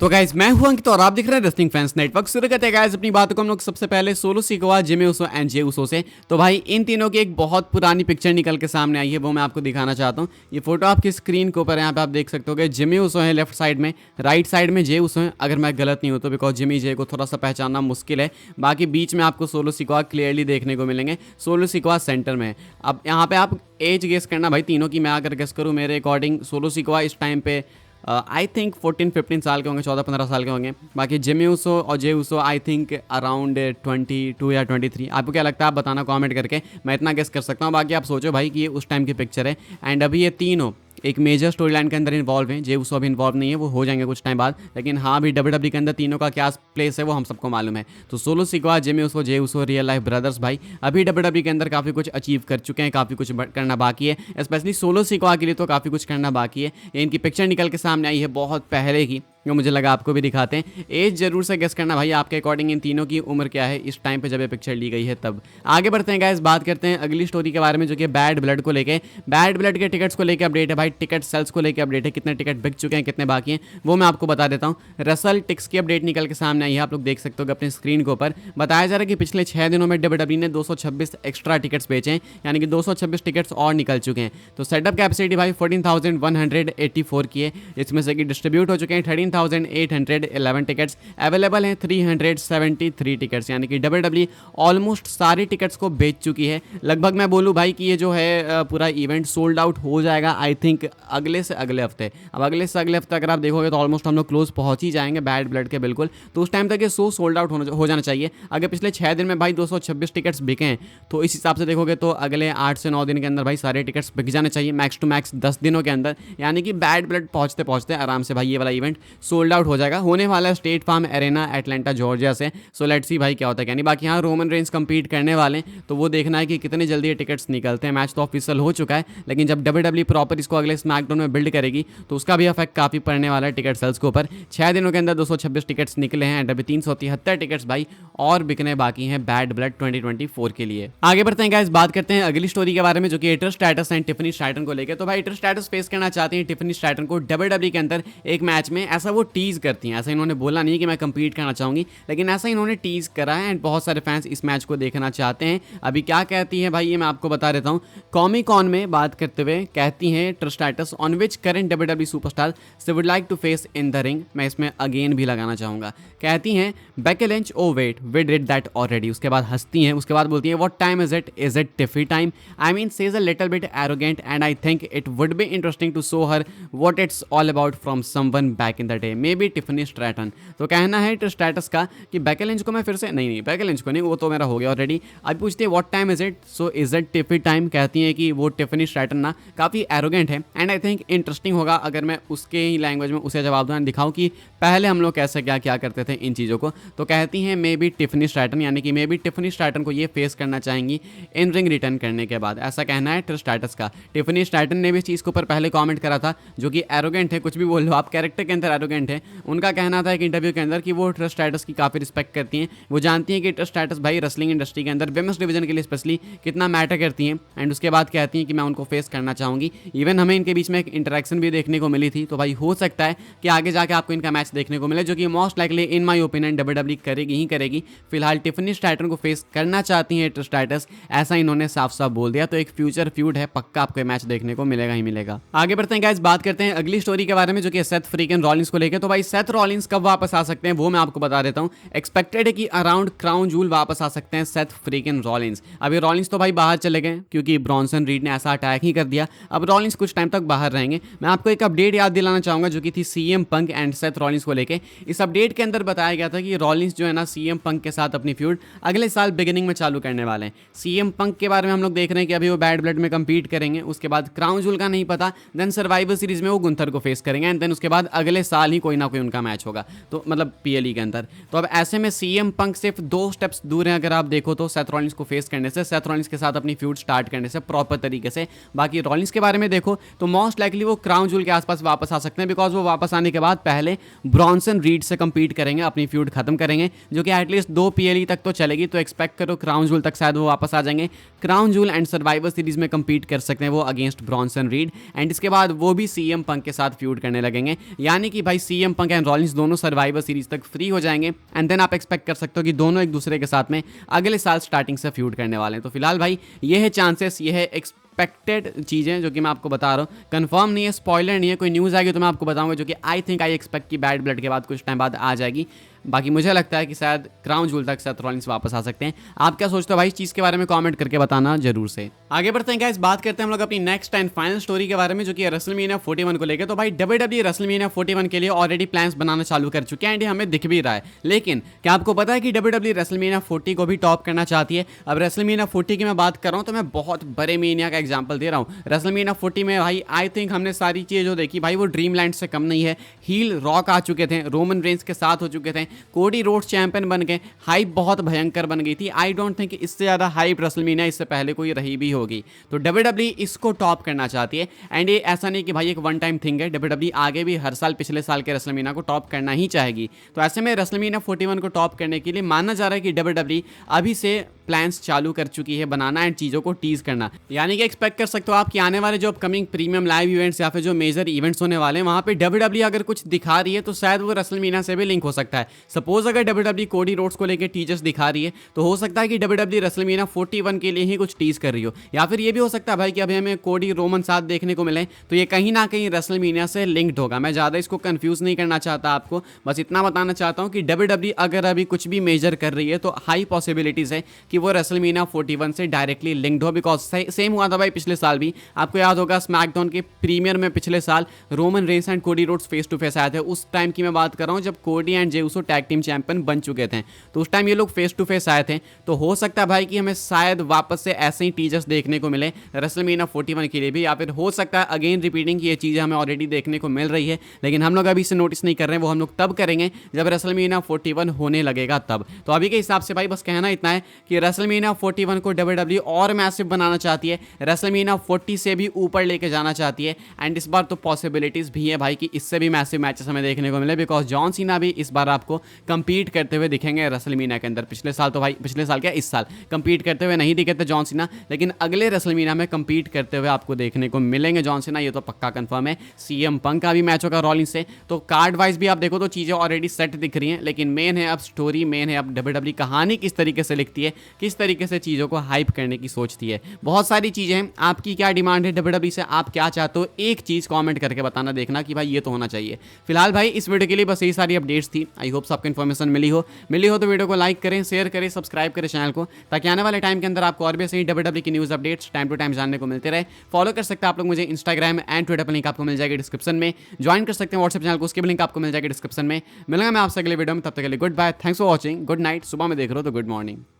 तो गाइज मैं हूं अंकित और आप दिख रहे हैं रेसलिंग फैंस नेटवर्क। शुरू करते हैं गाइज अपनी बातों को हम लोग सबसे पहले Solo Sikoa, Jimmy Uso and Jey Uso से। तो भाई इन तीनों की एक बहुत पुरानी पिक्चर निकल के सामने आई है, वो मैं आपको दिखाना चाहता हूं। ये फोटो आपकी स्क्रीन के ऊपर है, यहाँ पे आप देख सकते हो। जिमी उसो है लेफ्ट साइड में, राइट साइड में जे उसो है, अगर मैं गलत नहीं हूं तो, बिकॉज जिमी जे को थोड़ा सा पहचानना मुश्किल है। बाकी बीच में आपको सोलो सिकोआ क्लियरली देखने को मिलेंगे। सोलो सिकोआ सेंटर में है। अब यहाँ पे आप एज गेस करना भाई तीनों की। मैं अगर गेस करूँ मेरे अकॉर्डिंग सोलो सिकोआ इस टाइम पे आई थिंक 14-15 साल के होंगे, 14-15 साल के होंगे। बाकी जिमी उसो और जे उसो आई थिंक अराउंड 22 या 23। आपको क्या लगता है आप बताना कमेंट करके, मैं इतना गेस कर सकता हूँ। बाकी आप सोचो भाई कि ये उस टाइम की पिक्चर है। एंड अभी ये तीनों एक मेजर स्टोरी लाइन के अंदर इन्वॉल्व हैं। जे उसो अभी इन्वॉल्व नहीं है, वो हो जाएंगे कुछ टाइम बाद। लेकिन हाँ अभी WWE के अंदर तीनों का क्या प्लेस है वो हम सबको मालूम है। तो सोलो सिकोआ, जिमी उसो, जे उसो रियल लाइफ ब्रदर्स भाई अभी WWE के अंदर काफ़ी कुछ अचीव कर चुके हैं, काफ़ी कुछ करना बाकी है। स्पेशली सोलो सिकोआ के लिए तो काफ़ी कुछ करना बाकी है। ये इनकी पिक्चर निकल के सामने आई है बहुत पहले की, जो मुझे लगा आपको भी दिखाते हैं। एज जरूर से गेस करना भाई आपके अकॉर्डिंग इन तीनों की उम्र क्या है इस टाइम पे जब ये पिक्चर ली गई है तब। आगे बढ़ते हैं गाइस, बात करते हैं अगली स्टोरी के बारे में, जो कि बैड ब्लड को लेके। बैड ब्लड के टिकट्स को लेकर अपडेट है भाई, टिकट सेल्स को लेकर अपडेट है। कितने टिकट बिक चुके हैं, कितने बाकी हैं, वो मैं आपको बता देता हूँ। रसल टिक्स की अपडेट निकल के सामने आई है, आप लोग देख सकते हो अपनी स्क्रीन के ऊपर। बताया जा रहा है कि पिछले 6 दिनों में WWE ने 226 एक्स्ट्रा टिकट्स बेचे हैं, यानी कि 226 टिकट्स और निकल चुके हैं। तो सेटअप कैपेसिटी भाई 14,184 की है, इसमें से कि डिस्ट्रीब्यूट हो चुके हैं 13,811 टिकट्स। अवेलेबल हैं 373 टिकट्स, यानी कि WWE ऑलमोस्ट सारी टिकट्स को बेच चुकी है। लगभग मैं बोलूँ भाई कि ये जो है पूरा इवेंट सोल्ड आउट हो जाएगा आई थिंक अगले से अगले हफ्ते। अब अगले से अगले हफ्ते अगर आप देखोगे तो ऑलमोस्ट हम लोग क्लोज पहुंच ही जाएंगे बैड ब्लड के, बिल्कुल। तो उस टाइम तक ये शो सोल्ड आउट हो जाना चाहिए। अगर पिछले 6 दिन में भाई 226 टिकट्स बिके हैं तो इस हिसाब से देखोगे तो अगले 8 से 9 दिन के अंदर भाई सारे टिकट्स बिक जाने चाहिए, मैक्स टू मैक्स 10 दिनों के अंदर। यानी कि बैड ब्लड पहुंचते पहुंचते आराम से भाई ये वाला इवेंट सोल्ड आउट हो जाएगा। होने वाला है State Farm Arena Atlanta Georgia से। सो लेट्स सी भाई क्या होता है क्या नहीं। बाकी यहाँ रोमन रेंज कंपीट करने वाले हैं, तो वो देखना है कि कितनी जल्दी ये टिकट्स निकलते हैं। मैच तो ऑफिशियल हो चुका है, लेकिन जब WWE प्रॉपर इसको अगले स्मैकडाउन में बिल्ड करेगी तो उसका भी इफेक्ट काफी पड़ने वाला है टिकट सेल्स के ऊपर। 6 दिनों के अंदर 226 टिकट्स निकले हैं एंड अभी 373 टिकट्स भाई और बिकने बाकी हैं बैड ब्लड 2024 के लिए। आगे बढ़ते हैं गाइस, बात करते हैं अगली स्टोरी के बारे में, जो कि Trish stratus and Tiffany Stratton को लेकर। तो भाई ट्रिश स्ट्रैटस फेस करना चाहती हैं टिफनी स्ट्रैटन को WWE के अंदर एक मैच में। ऐसा वो टीज करती हैं, ऐसा इन्होंने बोला नहीं कि मैं कंपीट करना चाहूंगी, लेकिन ऐसा इन्होंने टीज करा है एंड बहुत सारे फैंस इस मैच को देखना चाहते हैं। अभी क्या कहती है भाई ये मैं आपको बता देता हूँ। कॉमिक कॉन में बात करते हुए कहती हैं Trish Stratus, on which current WWE superstar से would like to face in the ring. मैं इसमें अगेन भी लगाना चाहूंगा। कहती हैं Becky Lynch, oh wait we did that already. उसके बाद हंसती हैं, उसके बाद बोलती हैं what time is it Tiffy time. I mean says a little bit arrogant and I think it would be interesting to show her what it's all about from someone back in the day, may be Tiffany Stratton. तो कहना है Trish stratus का कि Becky Lynch को मैं फिर से नहीं बेकी लिंच को नहीं, वो तो मेरा हो गया ऑलरेडी। अब पूछती है what time is it, so is it Tiffy time. कहती है कि वो टिफनी स्ट्रैटन ना काफ़ी एरोगेंट है एंड आई थिंक इंटरेस्टिंग होगा अगर मैं उसके ही लैंग्वेज में उसे जवाब दूँ, दिखाऊँ कि पहले हम लोग कैसे क्या क्या करते थे इन चीज़ों को। तो कहती हैं मे बी टिफनी स्ट्रैटन, यानी कि मे बी टिफनी स्ट्रैटन को ये फेस करना चाहेंगी इन रिंग रिटर्न करने के बाद। ऐसा कहना है ट्रिश स्ट्रैटस का। टिफनी स्ट्रैटन ने भी इस चीज़ के ऊपर पहले कमेंट करा था, जो कि एरोगेंट है, कुछ भी बोल लो आप, कैरेक्टर के अंदर एरोगेंट है। उनका कहना था एक इंटरव्यू के अंदर कि वो ट्रिश स्ट्रैटस की काफ़ी रिस्पेक्ट करती हैं। वो जानती हैं कि ट्रिश स्ट्रैटस भाई रेसलिंग इंडस्ट्री के अंदर विमेंस डिवीजन के लिए स्पेशली कितना मैटर करती हैं। एंड उसके बाद कहती हैं कि मैं उनको फेस करना चाहूँगी। इवन हमें इनके बीच में एक इंटरेक्शन भी देखने को मिली थी। तो भाई हो सकता है कि आगे जाके आपको इनका मैच देखने को मिले, जो कि most likely in my opinion WWE करेगी ही करेगी। फिलहाल टिफनी स्ट्रैटन को फेस करना चाहती हैं ट्रिश स्ट्रैटस, ऐसा इन्होंने साफ साफ बोल दिया। तो एक फ्यूचर फ्यूड है, पक्का आपको मैच देखने को मिलेगा ही मिलेगा। आगे बढ़ते हैं गाइस, बात करते हैं अगली स्टोरी के बारे में, जो कि सेथ फ्रीकन रॉलिंस को लेकर। तो भाई सेथ रॉलिंस कब वापस आ सकते हैं वो मैं आपको बता देता हूँ। एक्सपेक्टेड है कि अराउंड क्राउन जूल वापस आ सकते हैं सेथ फ्रीकन रॉलिंस। अभी रॉलिंस तो भाई बाहर चले गए क्योंकि ब्रॉन्सन रीड ने ऐसा अटैक ही कर दिया। अब रॉलिंस कुछ टाइम तक बाहर रहेंगे। मैं आपको एक अपडेट याद दिलाना चाहूंगा, जो कि थी CM punk and Seth Rollins को लेके। इस अपडेट के अंदर बताया गया था कि रॉलिंस जो है ना CM पंक के साथ अपनी फ्यूड अगले साल बिगिनिंग में चालू करने वाले हैं। CM पंक के बारे में हम लोग देख रहे हैं कि अभी वो बैड ब्लड में कंपीट करेंगे, उसके बाद क्राउन जूल का नहीं पता, देन सर्वाइवर सीरीज में वो गुंथर को फेस करेंगे एंड देन उसके बाद अगले साल ही कोई ना कोई उनका मैच होगा, तो मतलब PLE के अंदर। तो अब ऐसे में CM पंक सिर्फ 2 स्टेप्स दूर हैं अगर आप देखो तो सेथ रॉलिंस को फेस करने से, सेथ रॉलिंस के साथ अपनी फ्यूड स्टार्ट करने से प्रॉपर तरीके से। बाकी रॉलिंस के बारे में देखो तो मोस्ट लाइकली वो क्राउन जूल के आसपास वापस आ सकते हैं, बिकॉज वो वापस आने के बाद पहले ब्रॉन्सन रीड से कंपीट करेंगे, अपनी फ्यूड खत्म करेंगे, जो कि एटलीस्ट 2 PLE तक तो चलेगी। तो एक्सपेक्ट करो क्राउन जूल तक शायद वो वापस आ जाएंगे। Crown joule and survivor series में कंपीट कर सकते हैं वो अगेंस्ट ब्रॉन्सन रीड, एंड इसके बाद वो भी CM पंक के साथ फ्यूड करने लगेंगे। यानी कि भाई सीएम पंक एंड रॉलिंस दोनों सर्वाइवर सीरीज तक फ्री हो जाएंगे एंड देन आप एक्सपेक्ट कर सकते हो कि दोनों एक दूसरे के साथ में अगले साल स्टार्टिंग से फ्यूड करने वाले हैं। तो फिलहाल भाई ये है चांसेस, ये है एक्सपेक्टेड चीज़ें जो कि मैं आपको बता रहा हूँ, कंफर्म नहीं है, स्पॉइलर नहीं है। कोई न्यूज़ आएगी तो मैं आपको बताऊंगा, जो कि आई थिंक आई एक्सपेक्ट कि बैड ब्लड के बाद कुछ टाइम बाद आ जाएगी। बाकी मुझे लगता है कि शायद क्राउन जूल तक सेथ रॉलिंस वापस आ सकते हैं। आप क्या सोचते हो भाई इस चीज़ के बारे में कमेंट करके बताना जरूर से। आगे बढ़ते हैं गाइस, बात करते हैं हम लोग अपनी नेक्स्ट एंड फाइनल स्टोरी के बारे में, जो कि रेसलमेनिया 41 को लेकर। तो भाई WWE रेसलमेनिया 41 के लिए ऑलरेडी प्लान्स बनाना चालू कर चुके हैं एंड ये हमें दिख भी रहा है। लेकिन क्या आपको पता है कि WWE रेसलमेनिया 40 को भी टॉप करना चाहती है? अब रेसलमेनिया 40 की मैं बात कर रहा हूँ तो मैं बहुत बड़े मेनिया का एग्जाम्पल दे रहा हूँ। रेसलमेनिया 40 में भाई आई थिंक हमने सारी चीज़ें जो देखी भाई वो ड्रीमलैंड से कम नहीं है। हील रॉक आ चुके थे, रोमन रेंज के साथ हो चुके थे, कोडी रोड्स चैंपियन बन गए, हाइप बहुत भयंकर बन गई थी। आई डोंट थिंक इससे ज़्यादा हाइप रेसलमेनिया इससे पहले कोई रही भी होगी। तो WWE इसको टॉप करना चाहती है एंड ये ऐसा नहीं कि भाई एक वन टाइम थिंग है। WWE आगे भी हर साल पिछले साल के रेसलमेनिया को टॉप करना ही चाहेगी। तो ऐसे में रेसलमेनिया 41 को टॉप करने के लिए माना जा रहा है कि WWE अभी से प्लान्स चालू कर चुकी है बनाना एंड चीज़ों को टीज करना। यानी कि एक्सपेक्ट कर सकते हो आप कि आने वाले जो अपकमिंग प्रीमियम लाइव इवेंट्स या फिर जो मेजर इवेंट्स होने वाले हैं वहाँ पे WWE अगर कुछ दिखा रही है तो शायद वो रेसलमेनिया से भी लिंक हो सकता है। सपोज अगर WWE कोडी रोड्स को लेकर टीजर्स दिखा रही है तो हो सकता है कि WWE रेसलमेनिया 41 के लिए ही कुछ टीज कर रही हो, या फिर ये भी हो सकता है भाई कि अभी हमें कोडी रोमन साथ देखने को मिले तो ये कहीं ना कहीं रेसलमेनिया से लिंक्ड होगा। मैं ज़्यादा इसको कंफ्यूज नहीं करना चाहता आपको, बस इतना बताना चाहता हूँ कि WWE अगर अभी कुछ भी मेजर कर रही है तो हाई पॉसिबिलिटीज़ है कि वो रेसलमेनिया 41 से डायरेक्टली लिंक्ड हो। बिकॉज सेम हुआ था भाई पिछले साल भी, आपको याद होगा स्मैकडाउन के प्रीमियर में पिछले साल Roman Reigns and Cody Rhodes face to face आए थे। उस टाइम की मैं बात कर रहा हूँ जब कोडी and Jey Uso tag team champion बन चुके थे, तो उस टाइम ये लोग फेस टू फेस आए थे। तो हो सकता है भाई कि हमें शायद वापस से ऐसे ही टीजर्स देखने को मिले रेसलमेनिया 41 के लिए भी, या फिर हो सकता है अगेन रिपीटिंग की ये चीज़ें हमें ऑलरेडी देखने को मिल रही है लेकिन हम लोग अभी इसे नोटिस नहीं कर रहे हैं। वो हम लोग तब करेंगे जब रेसलमेनिया 41 होने लगेगा तब। तो अभी के हिसाब से भाई बस कहना इतना है कि रेसलमेनिया 41 को WWE और मैसिव बनाना चाहती है, रेसलमेनिया 40 से भी ऊपर लेके जाना चाहती है एंड इस बार तो पॉसिबिलिटीज़ भी है भाई कि इससे भी मैसिव मैचेस हमें देखने को मिले। बिकॉज जॉन सीना भी इस बार आपको कंपीट करते हुए दिखेंगे रेसलमेनिया के अंदर। पिछले साल तो भाई, पिछले साल क्या इस साल कंपीट करते हुए नहीं दिखे थे जॉन सीना, लेकिन अगले रेसलमेनिया में कंपीट करते हुए आपको देखने को मिलेंगे जॉन सीना, ये तो पक्का कंफर्म है। सीएम पंक का भी मैच होगा रॉलिंस से। तो कार्ड वाइज भी आप देखो तो चीज़ें ऑलरेडी सेट दिख रही हैं, लेकिन मेन है अब स्टोरी, मेन है अब WWE कहानी किस तरीके से लिखती है, किस तरीके से चीज़ों को हाइप करने की सोचती है। बहुत सारी चीज़ें हैं, आपकी क्या डिमांड है WWE से, आप क्या चाहते हो, एक चीज़ कमेंट करके बताना, देखना कि भाई ये तो होना चाहिए। फिलहाल भाई इस वीडियो के लिए बस यही सारी अपडेट्स थी। आई होप आपको इन्फॉर्मेशन मिली हो तो वीडियो को लाइक करें, शेयर करें, सब्सक्राइब करें चैनल को, ताकि आने वाले टाइम के अंदर आपको और भी सही WWE की news updates time to time जानने को मिलते रहे। फॉलो कर सकते हैं आप लोग मुझे इंस्टाग्राम एंड ट्विटर पर, लिंक आपको मिल जाएगी डिस्क्रिप्शन में। ज्वाइन कर सकते हैं व्हाट्सएप चैनल को, उसकी भी लिंक आपको मिल जाएगी डिस्क्रिप्शन में। मिलूंगा मैं आपसे अगले वीडियो में, तब तक के लिए good bye, thanks for watching, good night. सुबह में देख रहे हो तो गुड मॉर्निंग।